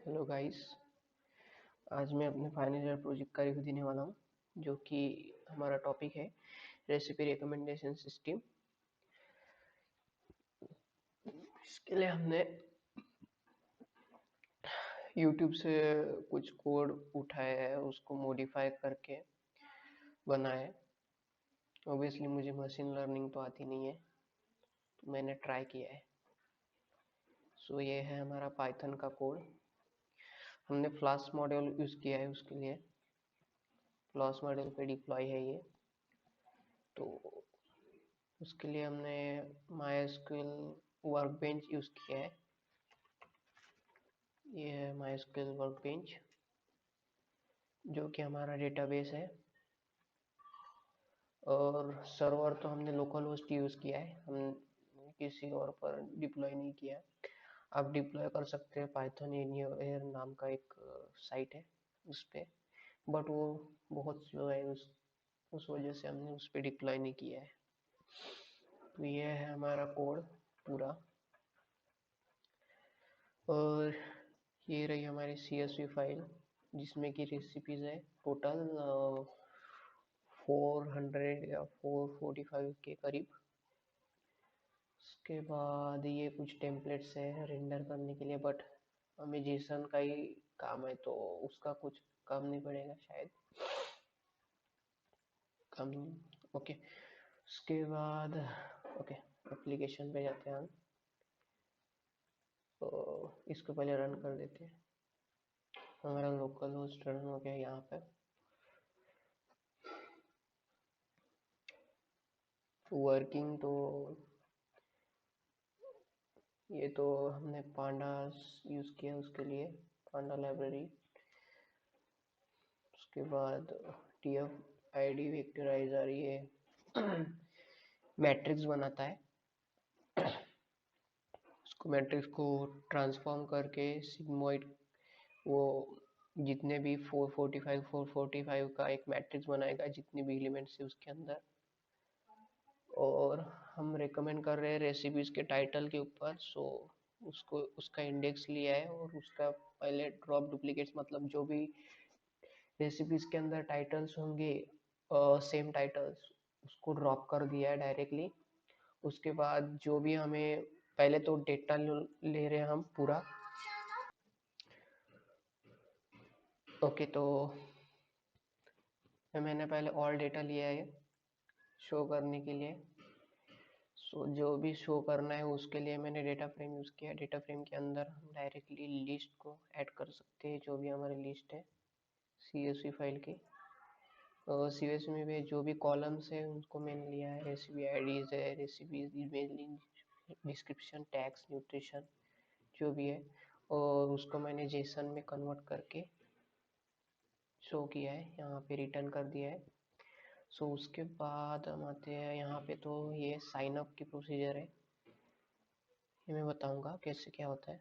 Hello guys. आज मैं अपने फाइनल ईयर प्रोजेक्ट का रिव्यू देने वाला हूँ, जो कि हमारा टॉपिक है रेसिपी रिकमेंडेशन सिस्टम। इसके लिए हमने यूट्यूब से कुछ कोड उठाया है, उसको मॉडिफाई करके बनाया है। ऑब्वियसली मुझे मशीन लर्निंग तो आती नहीं है, तो मैंने ट्राई किया है। सो ये है हमारा पाइथन का कोड। हमने फ्लास्क मॉड्यूल यूज़ किया है उसके लिए। फ्लास्क मॉड्यूल पे डिप्लॉय है ये। तो उसके लिए हमने MySQL वर्कबेंच यूज़ किया है। ये है MySQL वर्कबेंच, जो कि हमारा डेटाबेस है। और सर्वर तो हमने लोकल होस्ट यूज़ किया है, हम किसी और पर डिप्लॉय नहीं किया। आप डिप्लॉय कर सकते हैं पाइथन एनीवेयर नाम का एक साइट है उस पे, बट वो बहुत स्लो है, उस वजह से हमने उस पर डिप्लॉय नहीं किया है। तो ये है हमारा कोड पूरा। और ये रही हमारी CSV फाइल, जिसमें कि रेसिपीज़ है टोटल 400 या 445 के करीब। उसके बाद ये कुछ टेम्पलेट्स है रेंडर करने के लिए, बट हमें जेसन का ही काम है, तो उसका कुछ काम नहीं पड़ेगा शायद। काम ओके। उसके बाद ओके, एप्लीकेशन पे जाते हैं हम। तो इसको पहले रन कर देते हैं। हमारा लोकल होस्ट रन हो गया यहाँ पे। वर्किंग तो ये तो हमने पांडास यूज़ किया उसके लिए, पांडा लाइब्रेरी। उसके बाद TF-ID वेक्टराइजर ये मैट्रिक्स बनाता है। उसको मैट्रिक्स को ट्रांसफॉर्म करके सिग्मोइड, वो जितने भी 445 का एक मैट्रिक्स बनाएगा, जितने भी एलिमेंट्स है उसके अंदर। और हम रेकमेंड कर रहे हैं रेसिपीज के टाइटल के ऊपर, सो उसको उसका इंडेक्स लिया है और उसका पहले ड्रॉप डुप्लीकेट्स, मतलब जो भी रेसिपीज के अंदर टाइटल्स होंगे सेम टाइटल्स, उसको ड्रॉप कर दिया है डायरेक्टली। उसके बाद जो भी हमें पहले तो डेटा ले रहे हैं हम पूरा। ओके, तो मैंने पहले ऑल डेटा लिया है शो करने के लिए। सो जो भी शो करना है उसके लिए मैंने डेटा फ्रेम यूज़ किया। डेटा फ्रेम के अंदर हम डायरेक्टली लिस्ट को ऐड कर सकते हैं, जो भी हमारी लिस्ट है CSV फाइल की। CSV में भी जो भी कॉलम्स है उनको मैंने लिया है। रेसिपी IDs है, recipes, image link, description, tags, nutrition, जो भी है, और उसको मैंने जेसन में कन्वर्ट करके शो किया है, यहाँ पे रिटर्न कर दिया है। सो उसके बाद हम आते हैं यहाँ पे। तो ये साइन अप की प्रोसीजर है, ये मैं बताऊंगा कैसे क्या होता है।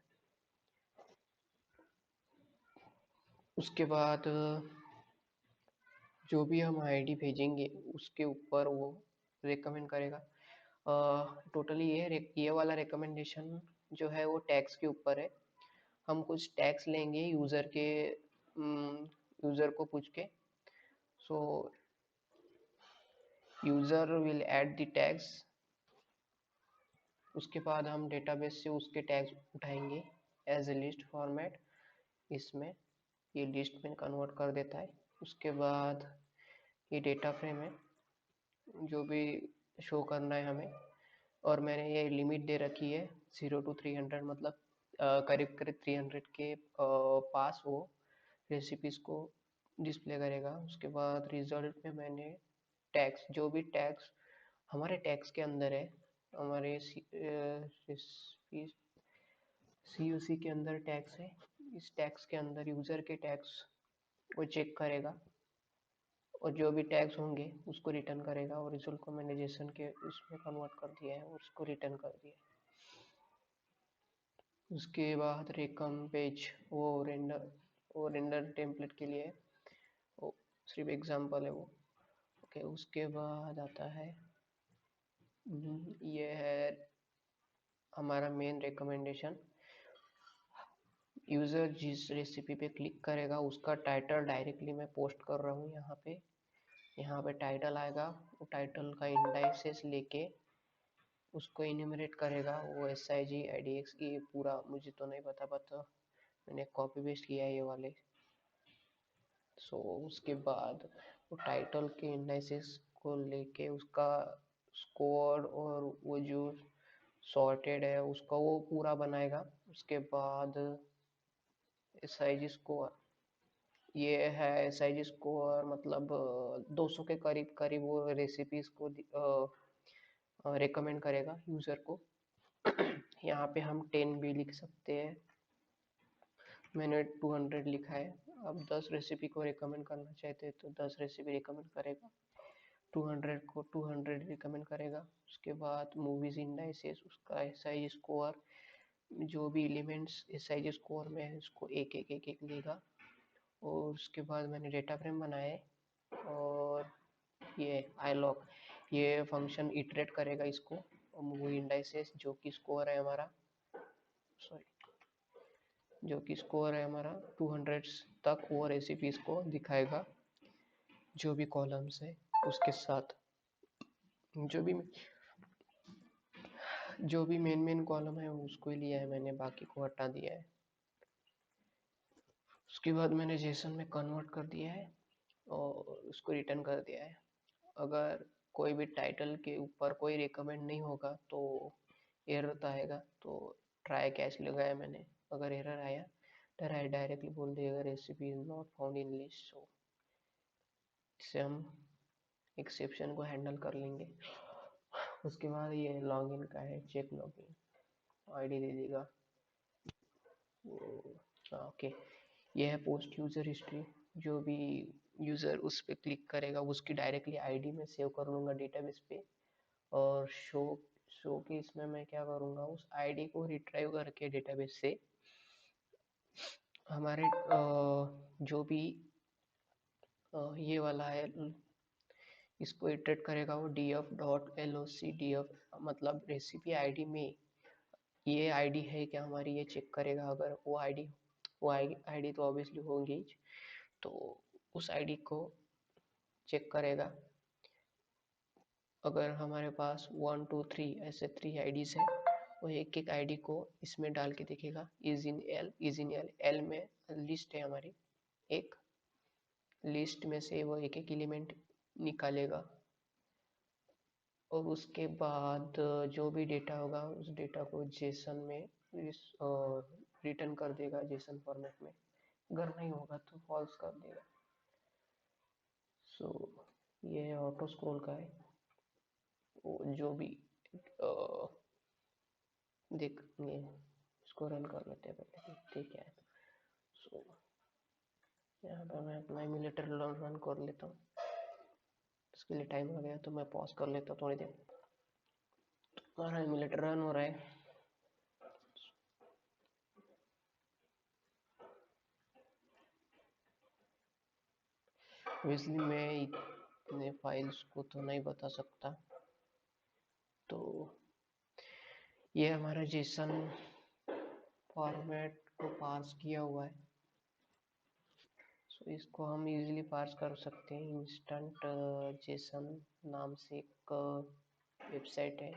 उसके बाद जो भी हम आईडी भेजेंगे उसके ऊपर वो रिकमेंड करेगा। टोटली ये वाला रिकमेंडेशन जो है वो टैग्स के ऊपर है। हम कुछ टैग्स लेंगे यूज़र को पूछ के। सो user will add the tags. उसके बाद हम डेटाबेस से उसके टैग्स उठाएंगे एज ए लिस्ट फॉर्मेट। इसमें ये लिस्ट में कन्वर्ट कर देता है। उसके बाद ये डेटा फ्रेम है, जो भी शो करना है हमें। और मैंने ये लिमिट दे रखी है 0 to 300, मतलब करीब करीब 300 के पास वो रेसिपीज को डिस्प्ले करेगा। उसके बाद रिजल्ट में मैंने टैग्स, जो भी टैग्स हमारे टैग्स के अंदर है, हमारे CUC के अंदर टैग्स है, इस टैग्स के अंदर यूज़र के टैग्स वो चेक करेगा, और जो भी टैग्स होंगे उसको रिटर्न करेगा। और रिजल्ट को मैंने जेसन के उसमें कन्वर्ट कर दिया है और उसको रिटर्न कर दिया है। उसके बाद रेकम पेज, वो रेंडर टेम्पलेट के लिए, वो सिर्फ एग्जांपल है वो। ओके, उसके बाद आता है ये है हमारा मेन रिकमेंडेशन। यूज़र जिस रेसिपी पे क्लिक करेगा उसका टाइटल डायरेक्टली मैं पोस्ट कर रहा हूँ यहाँ पे टाइटल आएगा। वो टाइटल का इंडाइसेस लेके उसको इन्यूमरेट करेगा। वो S I G I D X की पूरा मुझे तो नहीं पता, बट मैंने कॉपी पेस्ट किया है ये वाले। सो उसके बाद वो टाइटल के इंडाइसेस को लेके उसका स्कोर और वो जो सॉर्टेड है उसका वो पूरा बनाएगा। उसके बाद एस आई जी स्कोर, ये है एस आई जी स्कोर मतलब 200 के करीब करीब वो रेसिपीज को रिकमेंड करेगा यूज़र को। यहाँ पे हम 10 भी लिख सकते हैं, मैंने 200 लिखा है। अब 10 रेसिपी को रिकमेंड करना चाहते हैं तो 10 रेसिपी रिकमेंड करेगा, 200 को 200 रिकमेंड करेगा। उसके बाद मूवीज इंडाइसेस, उसका एस आई जी स्कोर, जो भी elements S I G score में है उसको एक एक एक एक लेगा। और उसके बाद मैंने डेटा फ्रेम बनाया है, और ये आईलॉग, ये फंक्शन इटरेट करेगा इसको। मूवी इंडाइसेस जो कि स्कोर है हमारा, सॉरी, जो कि स्कोर है हमारा 200 तक, वो रेसिपीज को दिखाएगा जो भी कॉलम्स है उसके साथ। जो भी मेन कॉलम है उसको ही लिया है मैंने, बाकी को हटा दिया है। उसके बाद मैंने जेसन में कन्वर्ट कर दिया है और उसको रिटर्न कर दिया है। अगर कोई भी टाइटल के ऊपर कोई रिकमेंड नहीं होगा तो एरर आएगा, तो ट्राई कैच लगाया मैंने। अगर एरर आया तो डायरेक्टली बोल देगा recipe is not found in list. So इससे हम एक्सेप्शन को हैंडल कर लेंगे। उसके बाद ये लॉगिन का है, चेक लॉगिन, आईडी दे देगा वो। ओके, ये है पोस्ट यूजर हिस्ट्री। जो भी यूजर उस पर क्लिक करेगा उसकी डायरेक्टली आईडी में सेव कर लूँगा डेटाबेस पे। और शो के इसमें मैं क्या करूँगा, उस आईडी को रिट्राइव करके डेटाबेस से हमारे जो भी ये वाला है इसको इटरेट करेगा वो D F dot L O C D F, मतलब रेसिपी आईडी में ये आईडी है क्या हमारी, ये चेक करेगा। अगर वो आईडी तो ऑब्वियसली होगी, तो उस आईडी को चेक करेगा। अगर हमारे पास 1 2 3 ऐसे 3 आईडीज है, वो एक एक आईडी को इसमें डाल के देखेगा। इज इन एल में लिस्ट है हमारी, एक लिस्ट में से वो एक एक एलिमेंट निकालेगा। और उसके बाद जो भी डेटा होगा उस डेटा को जेसन में रिटर्न कर देगा, जेसन फॉर्मेट में। अगर नहीं होगा तो फॉल्स कर देगा। सो ये ऑटो स्क्रॉल का है। वो जो भी देखेंगे, इसको रन कर लेते हैं पहले, देखते हैं क्या है। सो यहाँ पर मैं अपना इम्यूलेटर रन कर लेता हूँ। इसके लिए टाइम हो गया तो मैं पॉज कर लेता हूँ थोड़ी देर। हमारा इम्यूलेटर रन हो रहा है। इसलिए मैं इतने फाइल्स को तो नहीं बता सकता। तो ये हमारा जेसन फॉर्मेट को पार्स किया हुआ है। सो इसको हम इजीली पार्स कर सकते हैं। इंस्टेंट जेसन नाम से एक वेबसाइट है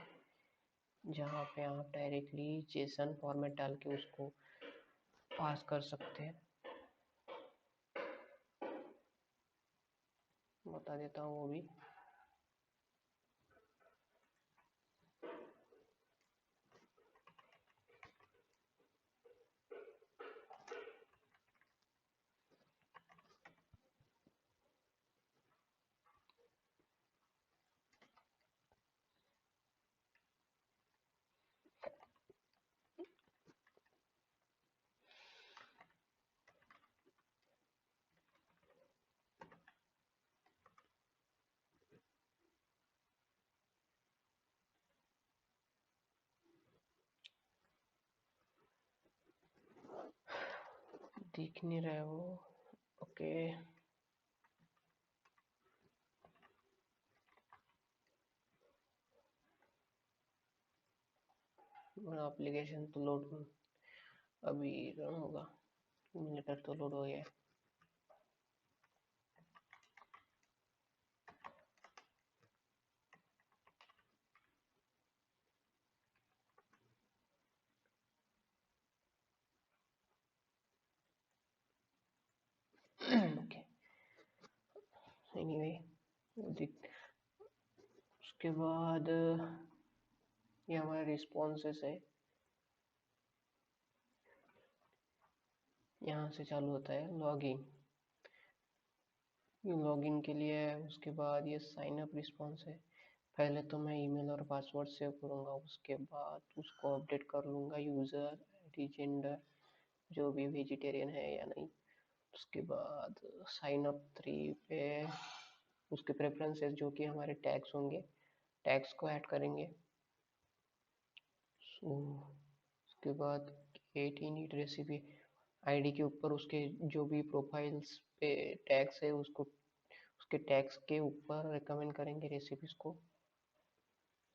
जहाँ पे आप डायरेक्टली जेसन फॉर्मेट डाल के उसको पास कर सकते हैं। बता देता हूँ वो भी। दिख नहीं रहा है वो। ओके, एप्लीकेशन तो लोड अभी रन होगा। लेटर तो लोड हो गया। ओके, एनीवे उसके बाद ये हमारा रिस्पॉन्सेस है, यहाँ से चालू होता है लॉगिन। लॉगिन के लिए है, उसके बाद ये साइन अप रिस्पॉन्स है। पहले तो मैं ईमेल और पासवर्ड सेव करूँगा, उसके बाद उसको अपडेट कर लूँगा, यूज़र आईडी जेंडर जो भी वेजिटेरियन है या नहीं। उसके बाद साइन अप 3 पे उसके प्रेफरेंसेस जो कि हमारे टैग्स होंगे, टैग्स को ऐड करेंगे। सो उसके बाद क्रिएट इनिट रेसिपी आईडी के ऊपर उसके जो भी प्रोफाइल्स पे टैग्स है उसको उसके टैग्स के ऊपर रिकमेंड करेंगे रेसिपीज को।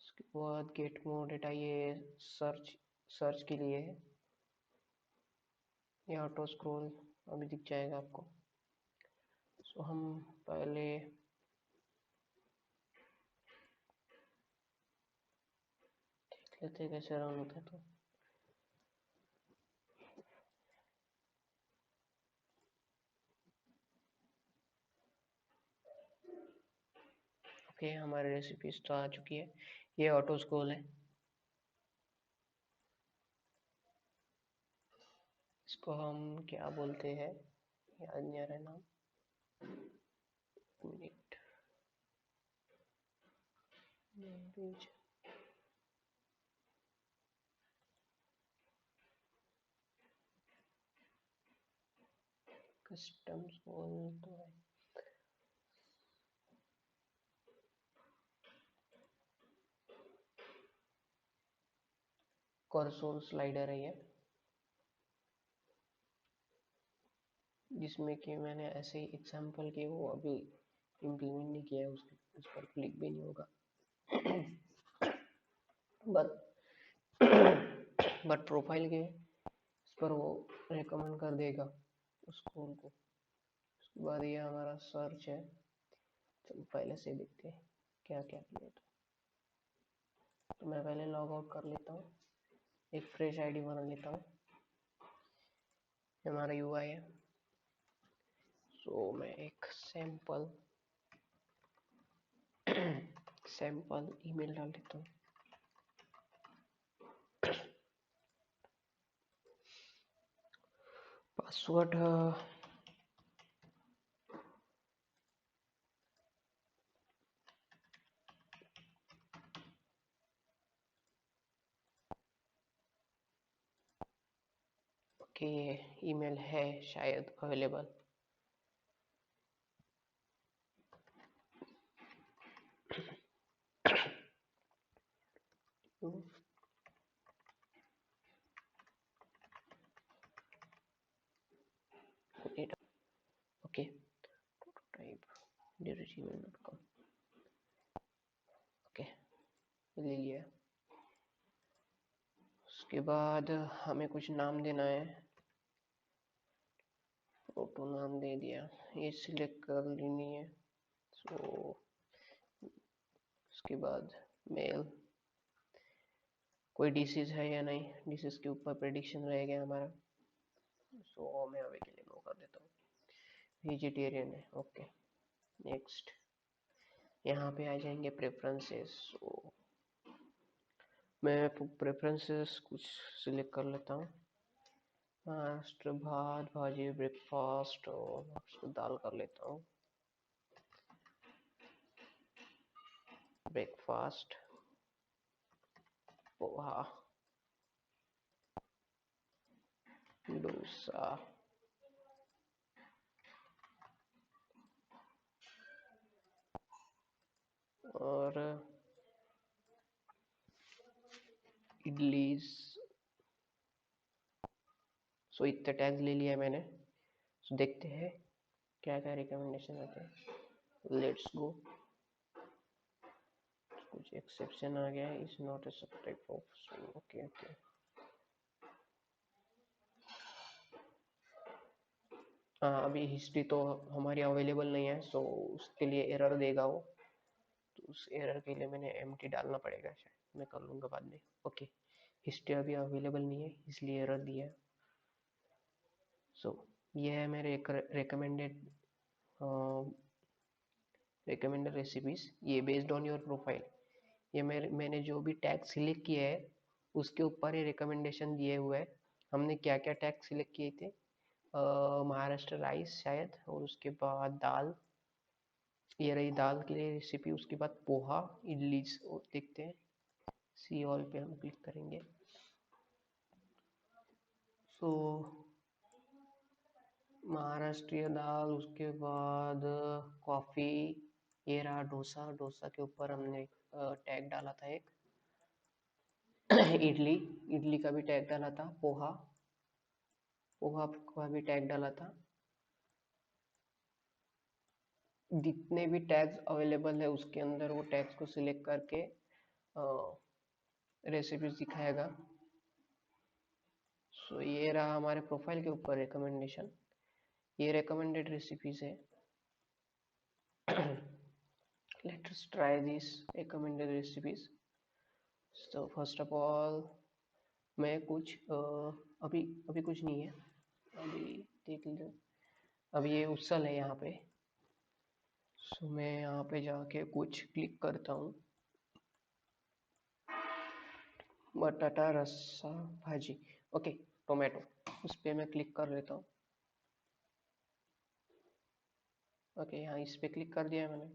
उसके बाद गेट मोर डेटा, ये सर्च के लिए है, ये ऑटो स्क्रॉल अभी दिख जाएगा आपको। सो हम पहले देख लेते हैं कैसे रन होता है। तो ओके, हमारी रेसिपीज तो आ चुकी है, ये ऑटो स्क्रॉल है। इसको हम क्या बोलते हैं, याद नहीं आ रहा है नाम, मिनट लैंग्वेज कस्टम स्क्रॉल तो है। कर्सर स्लाइडर है ये, जिसमें कि मैंने ऐसे ही एग्जांपल के वो अभी इम्प्लीमेंट नहीं किया है, उस पर क्लिक भी नहीं होगा। बट बट प्रोफाइल के इस पर वो रिकमेंड कर देगा उस स्कूल को। उसके बाद ये हमारा सर्च है, चलो पहले से देखते हैं क्या क्या किया। तो मैं पहले लॉग आउट कर लेता हूँ, एक फ्रेश आईडी बना लेता हूँ। हमारा यूआई है। सो मैं एक सैंपल ईमेल डाल देता हूँ। पासवर्ड ओके, ईमेल है शायद available. Okay, prototype gmail.com। Okay, ले लिया। उसके बाद हमें कुछ नाम देना है, प्रोटो नाम दे दिया, ये सिलेक्ट कर लेनी है। सो उसके बाद मेल, कोई डिसीज है या नहीं, डिसीज के ऊपर प्रेडिक्शन रहेगा हमारा। सो मैं अवे के लिए नो कर देता हूँ, वेजिटेरियन है। Okay, next. यहाँ पे आ जाएंगे प्रेफरेंसेस। सो मैं प्रेफरेंसेस कुछ सिलेक्ट कर लेता हूँ, महाराष्ट्र भात भाजी ब्रेकफास्ट, और उसको दाल कर लेता हूँ ब्रेकफास्ट, पोहा, डोसा, और इडलीज। सो इतने टैग्स ले लिया मैंने। सो देखते हैं क्या क्या रिकमेंडेशन आते हैं। Let's go. कुछ एक्सेप्शन आ गया है, इज नॉट ए सब टाइप ऑफ। ओके ओके, हाँ, अभी हिस्ट्री तो हमारी अवेलेबल नहीं है, सो उसके लिए एरर देगा वो। तो उस एरर के लिए मैंने एम्प्टी डालना पड़ेगा, शायद मैं कर लूँगा बाद में। ओके, हिस्ट्री अभी अवेलेबल नहीं है इसलिए एरर दिया है। सो ये है मेरे रिकमेंडेड रेसिपीज, ये बेस्ड ऑन योर प्रोफाइल। ये मैंने जो भी टैग सिलेक्ट किए है उसके ऊपर ही रिकमेंडेशन दिए हुए हैं। हमने क्या क्या टैग सिलेक्ट किए थे, महाराष्ट्र राइस शायद, और उसके बाद दाल, ये रही दाल की रेसिपी। उसके बाद पोहा, इडली, देखते हैं। सी ऑल पे हम क्लिक करेंगे। सो महाराष्ट्रीय दाल, उसके बाद कॉफ़ी, ये रहा डोसा। डोसा के ऊपर हमने टैग डाला था एक। इडली, इडली का भी टैग डाला था। पोहा, पोहा का भी टैग डाला था। जितने भी टैग्स अवेलेबल है उसके अंदर वो टैग्स को सिलेक्ट करके रेसिपीज दिखाएगा। सो ये रहा हमारे प्रोफाइल के ऊपर रिकमेंडेशन, ये रिकमेंडेड रेसिपीज है। Let's try this recommended recipes. So first of all मैं कुछ अभी अभी कुछ नहीं है, अभी देख लीजिए। अभी ये उसल है यहाँ पे। सो मैं यहाँ पे जाके कुछ क्लिक करता हूँ, बटाटा रस्सा भाजी। ओके, टोमेटो, उस पर मैं क्लिक कर लेता हूँ। ओके, यहाँ इस पे क्लिक कर दिया है मैंने।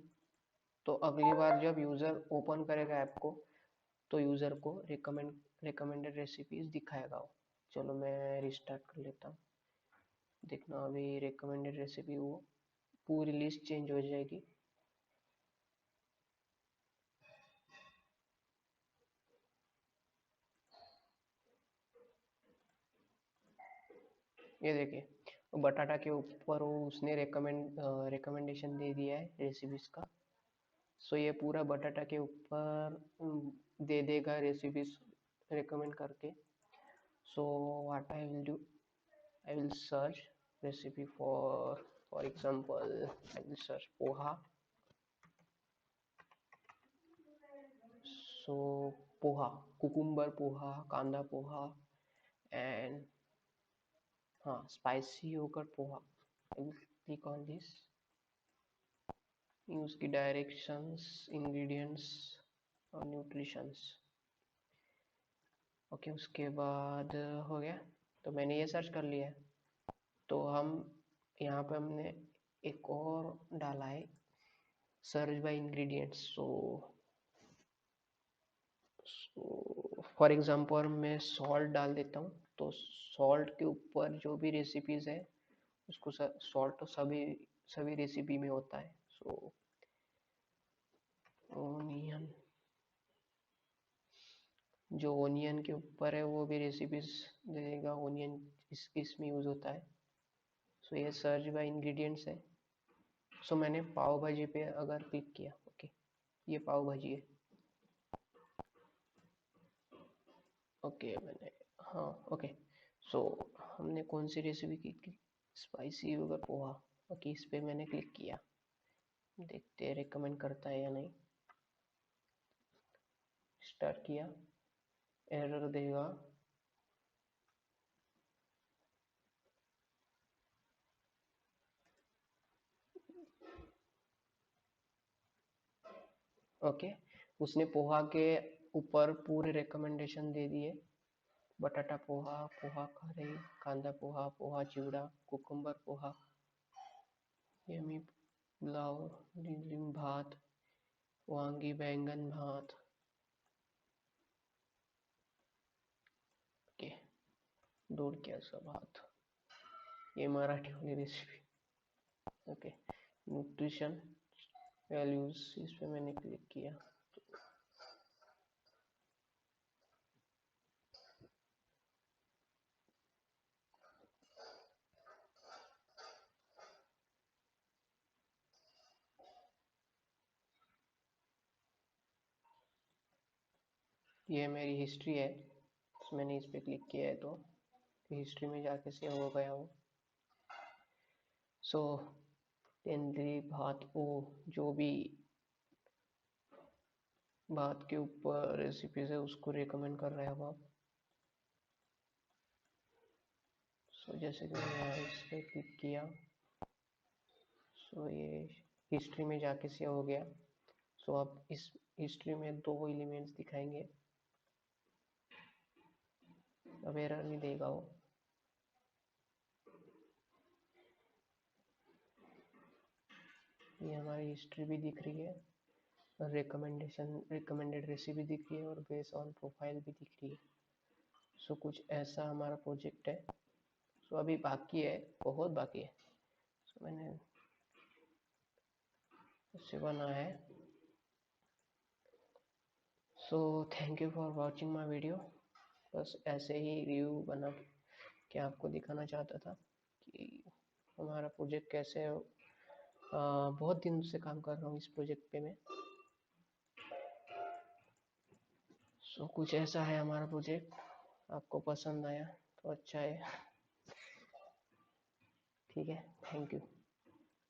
तो अगली बार जब यूज़र ओपन करेगा ऐप को तो यूज़र को रिकमेंडेड रेसिपीज दिखाएगा वो। चलो मैं रिस्टार्ट कर लेता हूँ, देखना अभी रिकमेंडेड रेसिपी वो पूरी लिस्ट चेंज हो जाएगी। ये देखिए, बटाटा के ऊपर वो उसने रिकमेंडेशन दे दिया है रेसिपीज का। सो ये पूरा बटाटा के ऊपर दे देगा रेसिपीज रिकमेंड करके। So what I will do, I will search recipe for example, I will search poha. So poha, cucumber poha, kanda poha, and spicy yogurt poha. I will click on this, use की directions, ingredients और nutritions। Okay, उसके बाद हो गया। तो मैंने ये search कर लिया है। तो हम यहाँ पे हमने एक और डाला है, search by ingredients. For example मैं सॉल्ट डाल देता हूँ। तो सॉल्ट के ऊपर जो भी रेसिपीज है उसको सॉल्ट तो सभी सभी रेसिपी में होता है। सो ओनियन, जो ओनियन के ऊपर है वो भी रेसिपीज देगा। ओनियन इसमें यूज होता है। सो ये सर्च बाय इंग्रेडिएंट्स है। सो मैंने पाव भाजी पे अगर क्लिक किया, ओके, ये पाव भाजी है। ओके मैंने, हाँ ओके। सो हमने कौन सी रेसिपी की थी, स्पाइसी योगर्ट पोहा। ओके, इस पे मैंने क्लिक किया, देखते हैं रिकमेंड करता है या नहीं। स्टार्ट किया, एरर देगा। ओके, उसने पोहा के ऊपर पूरे रिकमेंडेशन दे दिए। बटाटा पोहा, पोहा खारे, कांदा पोहा, पोहा चिवड़ा, कुकुम्बर पोहा, यमी पुलाव, लिम भात, वांगी बैंगन भात। ओके, दूर क्या सा भात, ये मराठी वाली रेसिपी। ओके, न्यूट्रिशन वैल्यूज, इस पे मैंने क्लिक किया। ये मेरी हिस्ट्री है, तो मैंने इस पे क्लिक किया है तो हिस्ट्री में जाके सेव हो गया वो। सो तेंदुली भात वो जो भी भात के ऊपर रेसिपीज है उसको रेकमेंड कर रहे हैं अब आप। सो जैसे कि मैंने यहाँ इस पर क्लिक किया, सो ये हिस्ट्री में जाके सेव हो गया। सो आप इस हिस्ट्री में 2 एलिमेंट्स दिखाएंगे, अब एरर नहीं देगा वो। ये हमारी हिस्ट्री भी दिख रही है, रिकमेंडेड रेसिपी दिख रही है और बेस ऑन प्रोफाइल भी दिख रही है। सो कुछ ऐसा हमारा प्रोजेक्ट है। सो अभी बाकी है, बहुत बाकी है। सो मैंने उससे बना है। So thank you for watching my video. बस ऐसे ही रिव्यू बना के आपको दिखाना चाहता था कि हमारा प्रोजेक्ट कैसे है। बहुत दिन से काम कर रहा हूँ इस प्रोजेक्ट पे मैं। सो कुछ ऐसा है हमारा प्रोजेक्ट। आपको पसंद आया तो अच्छा है, ठीक है। Thank you.